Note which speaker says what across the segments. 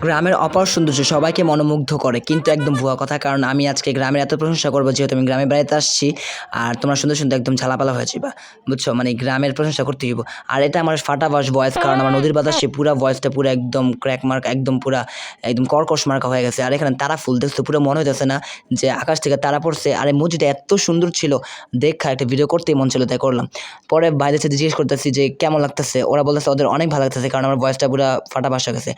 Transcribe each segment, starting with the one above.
Speaker 1: গ্রামের অপার সৌন্দর্য সবাইকে মনোমুগ্ধ করে, কিন্তু একদম ভুয়া কথা। কারণ আমি আজকে গ্রামের এত প্রশংসা করবো, যেহেতু আমি গ্রামের বাড়িতে আসছি। আর তোমরা সুন্দর সুন্দর একদম ঝালাপালা হয়ে যাবা, বুঝছো? মানে গ্রামের প্রশংসা করতে হইব। আর এটা আমার ফাটা ভয়েস, কারণ আমার নদীর বাতাসে পুরো ভয়েসটা পুরো একদম ক্র্যাক মার্ক, একদম পুরা একদম কর্কশ মার্কা হয়ে গেছে। আর এখানে তারা ফুল দেখতে পুরো মনে হইতেছে না যে আকাশ থেকে তারা পড়ছে। আর এই মসজিদটা এত সুন্দর ছিল, দেখা একটা ভিডিও করতেই মন ছিল, তাই করলাম। পরে বাইরের সাথে জিজ্ঞেস করতেছি যে কেমন লাগতেছে, ওরা বলতেছে ওদের অনেক ভালো লাগতেছে, কারণ আমার ভয়েসটা পুরো ফাটা ভাষা গেছে,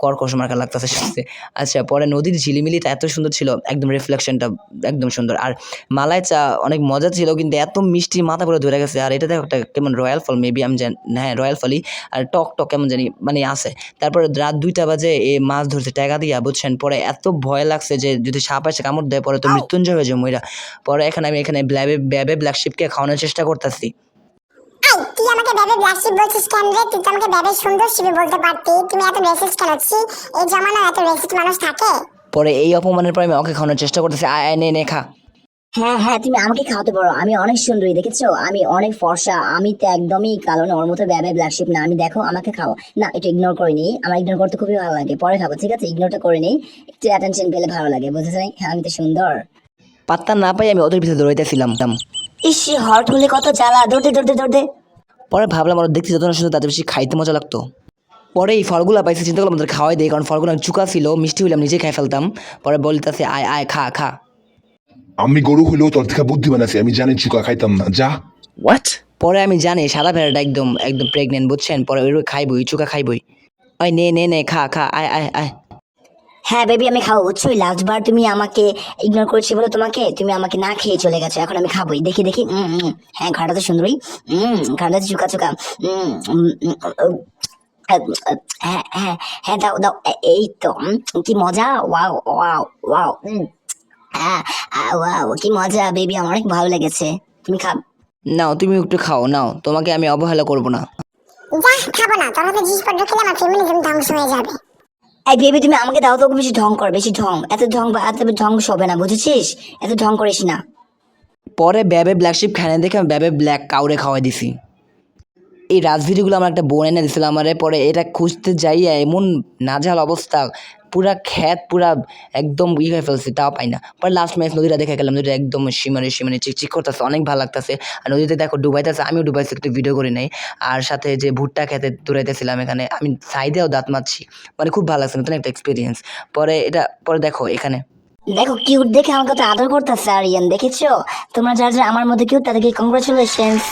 Speaker 1: কর্কশ মার্কা লাগতেছে শুনতে। আচ্ছা, পরে নদীর ঝিলিমিলিটা এত সুন্দর ছিল, একদম রিফ্লেকশনটা একদম সুন্দর। আর মালাই চা অনেক মজা ছিল, কিন্তু এত মিষ্টি মাথা পুরো ধরে গেছে। আর এটা দেখো একটা কেমন রয়্যাল ফল, মেবি আমি জানি, হ্যাঁ রয়্যাল ফলই। আর টক টক কেমন জানি মানে আছে। তারপরে রাত 2টা বাজে এই মাছ ধরছে টাকা দিয়া, বুঝছেন? পরে এত ভয় লাগছে যে যদি সাপ এসে কামড় দেয় পরে তো মৃত্যুঞ্জয় হয়ে যাবে মইরা। পরে আমি এখানে ব্যাবে ব্ল্যাক শিপকে খাওয়ানোর চেষ্টা করতেছি।
Speaker 2: তুই আমাকে বেবে ব্ল্যাক শিপ বলছিস কেন রে? তুই তো আমাকে বেবে সুন্দর শিপই বলতে পারতি। তুমি এত রেসিস্ট কেন? এই জামানায় এত রেসিস্ট মানুষ থাকে?
Speaker 1: পরে এই অপমানের পর আমি ওকে খাওয়ানোর চেষ্টা করতেছি। আয় আয়, নে নে খা।
Speaker 3: হ্যাঁ হ্যাঁ, তুমি আমাকে খাওয়াতে পারো, আমি অনেক সুন্দরী, দেখেছো? আমি অনেক ফর্সা, আমি তো একদমই কালো না, ওর মতো ব্যাবে ব্ল্যাক শিপ না আমি। দেখো আমাকে খাও না, একটু ইগনোর করে নিই, আমার ইগনোর করতে খুবই ভালো লাগে। পরে খাবো, ঠিক আছে? ইগনোরটা করে নিই, একটু অ্যাটেনশন পেলে ভালো লাগে, বুঝেছো? হ্যাঁ, আমি তো সুন্দর।
Speaker 1: পাত্তা না পাই আমি ওদের ভিতরে দৌড়াইতেছিলাম।
Speaker 3: ইস, হট হলে কত জ্বালা, দৌড়তে দৌড়তে দৌড়তে।
Speaker 1: পরে ভাবলাম ওরা দেখতে যত না সুন্দর, তাদের বেশি খাইতে মজা লাগতো। পরে এই ফলগুলো পাইছি, চিন্তা করলাম ওদের খাওয়াই দিই, কারণ ফলগুলো চুকা ছিল, মিষ্টি হইলাম, নিজে খাই ফেলতাম। পরে বলতেছে আয় আয় খা খা।
Speaker 4: আমি গরু হইলেও তোর থেকে বুদ্ধিমান আছি, আমি জানি চুকা খাইতাম না, যা।
Speaker 1: হোয়াট? পরে আমি জানি সাদা ভেড়াটা একদম একদম প্রেগনেন্ট, বুঝছেন? পরে ওই খাইবই, চুকা খাইবই। ওই নে নে নে খা খা, আয় আয় আয়।
Speaker 3: হ্যাঁ বেবি, আমি খাবো, বুঝছো? লাস্ট বার তুমি আমাকে ইগনোর করেছি বলে তোমাকে, তুমি আমাকে না খেয়ে চলে গেছো, এখন আমি খাবোই, দেখি দেখি। হ্যাঁ, ঘাড়টা তো সুন্দরী, ঘাড়টা তো চুকা চুকা। হ্যাঁ হ্যাঁ হ্যাঁ, দাও দাও, এই তো। কি মজা, ওয়াও ওয়াও ওয়াও। হ্যাঁ, ওয়াও কি মজা বেবি, আমার অনেক ভালো লেগেছে। তুমি খাও।
Speaker 1: নাও তুমি একটু খাও, নাও, তোমাকে আমি অবহেলা করব না।
Speaker 2: যা, খাবো না। তোর হাতে জিনিসপত্র খেলে আমার ফেমিনিজম ধ্বংস হয়ে যাবে।
Speaker 3: এই বেবি, তুমি আমাকে দাও তো, বেশি ঢং কর, বেশি ঢং, এত ঢং বা এত ঢং হবে না, বুঝেছিস? এত ঢং করিস না।
Speaker 1: পরে ব্যাবে ব্ল্যাক শিপ খানে দেখে আমি ব্যাবে ব্ল্যাক কাউরে খাওয়াই দিছি। এই রাজভিডিওগুলো আমার একটা বোন এনে দিছিল আমারে, পরে এটা খুঁজতে যাইয়া এমন নাজেহাল অবস্থা, পুরা খ্যাত পুরা একদম হয়ে ফেলছি, তাও পাই না। পরে লাস্ট ম্যাচ নদীটা দেখে গেলাম, নদীটা একদম সীমানে সীমানে চিকচিক করতেছে, অনেক ভালো লাগতেছে। আর নদীতে দেখো ডুবাইতেছে, আমিও ডুবাইছি, একটু ভিডিও করি নাই। আর সাথে যে ভুট্টা খেতে দৌড়াইতেছিলাম এখানে, আমি সাইডেও দাঁত মারছি, মানে খুব ভালো লাগছে, নতুন একটা এক্সপিরিয়েন্স। পরে দেখো এখানে
Speaker 3: দেখো কিউট দেখে আমাকে তো আদর করতেছে আরিয়ান, দেখেছো? তোমরা যারা যারা আমার মধ্যে কিউট, তাদেরকে কংগ্রাচুলেশনস।